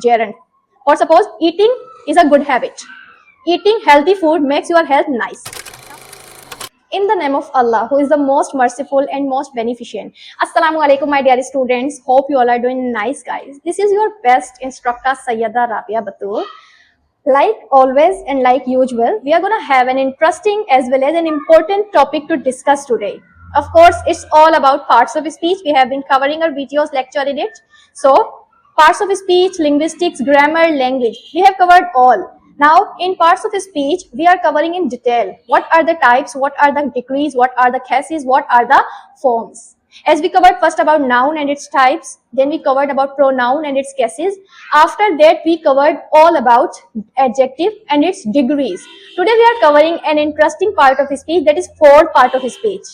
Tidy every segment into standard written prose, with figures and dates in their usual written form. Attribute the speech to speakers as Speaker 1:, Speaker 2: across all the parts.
Speaker 1: gerund. Or suppose eating is a good habit. Eating healthy food makes your health nice. In the name of Allah, who is the most merciful and most beneficent. Assalamu alaikum, my dear students. Hope you all are doing nice, guys. This is your best instructor, Sayyada Rabia Batul. Like always and like usual, we are going to have an interesting as well as an important topic to discuss today. Of course, it's all about parts of speech. We have been covering our videos, lecture in it. So, parts of speech, linguistics, grammar, language, we have covered all. Now, in parts of speech, we are covering in detail what are the types, what are the degrees, what are the cases, what are the forms. As we covered first about noun and its types, then we covered about pronoun and its cases. After that, we covered all about adjective and its degrees. Today, we are covering an interesting part of speech, that is fourth part of speech.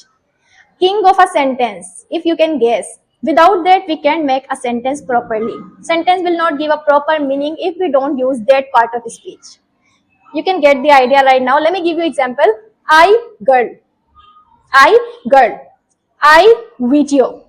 Speaker 1: King of a sentence, if you can guess. Without that, we can't make a sentence properly. Sentence will not give a proper meaning if we don't use that part of speech. You can get the idea right now. Let me give you example. I, girl. I, girl. I, video.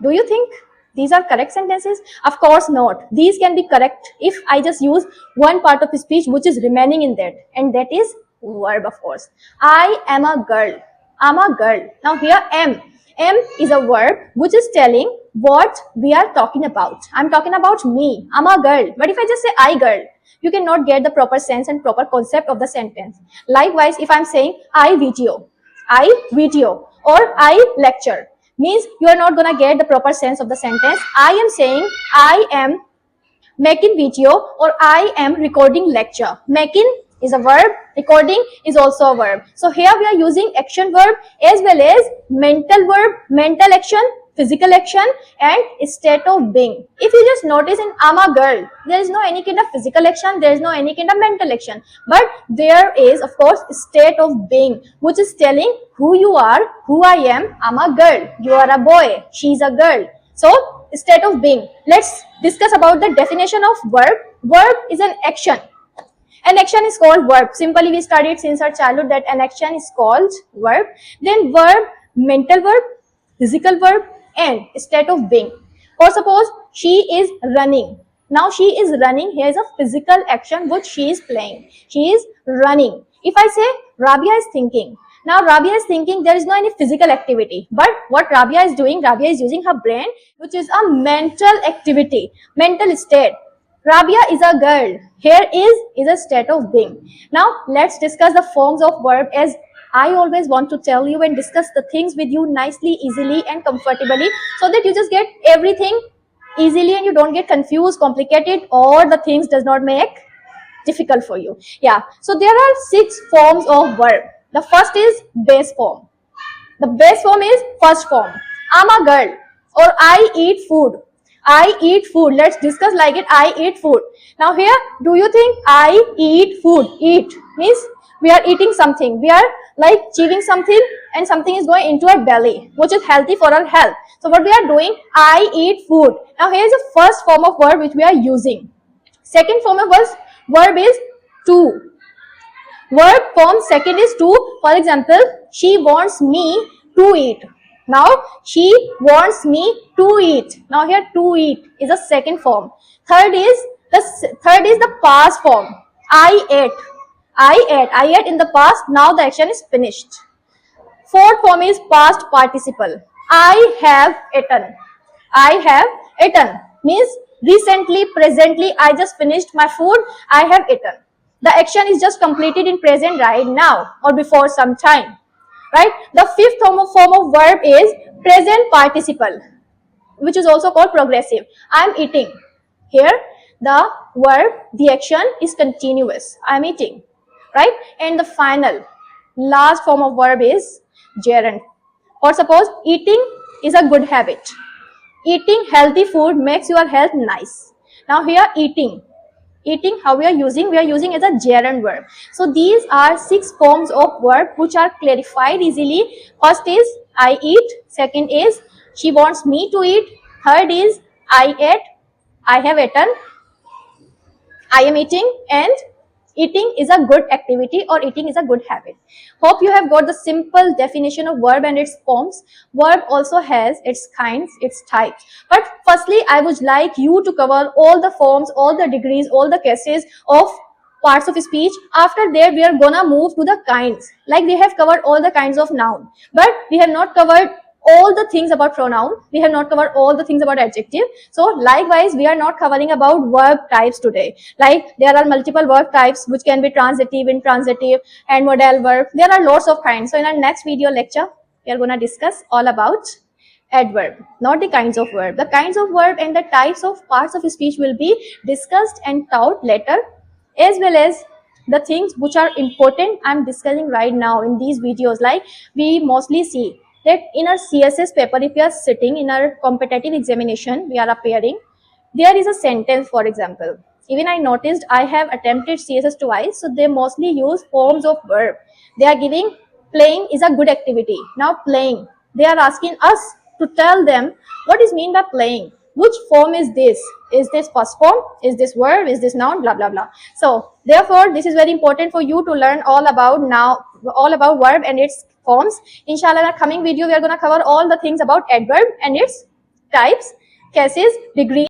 Speaker 1: Do you think these are correct sentences? Of course not. These can be correct if I just use one part of speech which is remaining in that, and that is verb, of course. I am a girl. I'm a girl. Now here am. Am is a verb which is telling what we are talking about. I'm talking about me. I'm a girl. But if I just say I girl, you cannot get the proper sense and proper concept of the sentence. Likewise, if I'm saying I video or I lecture, means you are not gonna get the proper sense of the sentence. I am saying I am making video or I am recording lecture. Making is a verb, recording is also a verb. So here we are using action verb as well as mental verb, mental action, physical action and state of being. If you just notice in I'm a girl, there is no any kind of physical action, there is no any kind of mental action, but there is of course state of being which is telling who you are, who I am. I'm a girl, you are a boy, she's a girl. So state of being. Let's discuss about the definition of verb. Verb is an action. An action is called verb. Simply we studied since our childhood that an action is called verb. Then verb, mental verb, physical verb and state of being. Or suppose she is running. Now she is running. Here is a physical action which she is playing. She is running. If I say Rabia is thinking. Now Rabia is thinking, there is no any physical activity. But what Rabia is doing, Rabia is using her brain, which is a mental activity, mental state. Rabia is a girl. Here is a state of being. Now let's discuss the forms of verb, as I always want to tell you and discuss the things with you nicely, easily and comfortably, so that you just get everything easily and you don't get confused, complicated, or the things does not make difficult for you. Yeah. So there are 6 forms of verb. The first is base form. The base form is first form. I'm a girl or I eat food. I eat food. Let's discuss like it. I eat food. Now here, do you think I eat food? Eat means we are eating something. We are like chewing something and something is going into our belly, which is healthy for our health. So what we are doing, I eat food. Now here is the first form of verb which we are using. Second form of verb is to. Verb form second is to. For example, she wants me to eat. Now she wants me to eat. Now here to eat is a second form. Third is the past form. I ate. I ate in the past. Now the action is finished. Fourth form is past participle. I have eaten. I have eaten means recently, presently, I just finished my food. I have eaten. The action is just completed in present right now or before some time. Right? The fifth form of verb is present participle, which is also called progressive. I am eating. Here, the verb, the action is continuous. I am eating. Right? And the final, last form of verb is gerund. Or suppose eating is a good habit. Eating healthy food makes your health nice. Now here eating how we are using as a gerund verb. So these are 6 forms of verb which are clarified easily. First is I eat, second is she wants me to eat, third is I ate, I have eaten, I am eating, and Eating is a good activity or eating is a good habit. Hope you have got the simple definition of verb and its forms. Verb also has its kinds, its types. But firstly, I would like you to cover all the forms, all the degrees, all the cases of parts of speech. After there, we are gonna move to the kinds. Like we have covered all the kinds of noun, but we have not covered all the things about pronoun. We have not covered all the things about adjective. So likewise, we are not covering about verb types today. Like there are multiple verb types which can be transitive, intransitive, and modal verb. There are lots of kinds. So in our next video lecture, we are gonna discuss all about adverb, not the kinds of verb. The kinds of verb and the types of parts of speech will be discussed and taught later, as well as the things which are important I'm discussing right now in these videos. Like we mostly see that in our CSS paper, if we are sitting in our competitive examination, we are appearing, there is a sentence, for example. Even I noticed I have attempted CSS twice, so they mostly use forms of verb. They are giving playing is a good activity. Now playing, they are asking us to tell them what is mean by playing. Which form is this? Is this past form? Is this verb? Is this noun? Blah blah blah. So therefore, this is very important for you to learn all about verb and its forms. Inshallah, in our coming video, we are gonna cover all the things about adverb and its types, cases, degrees.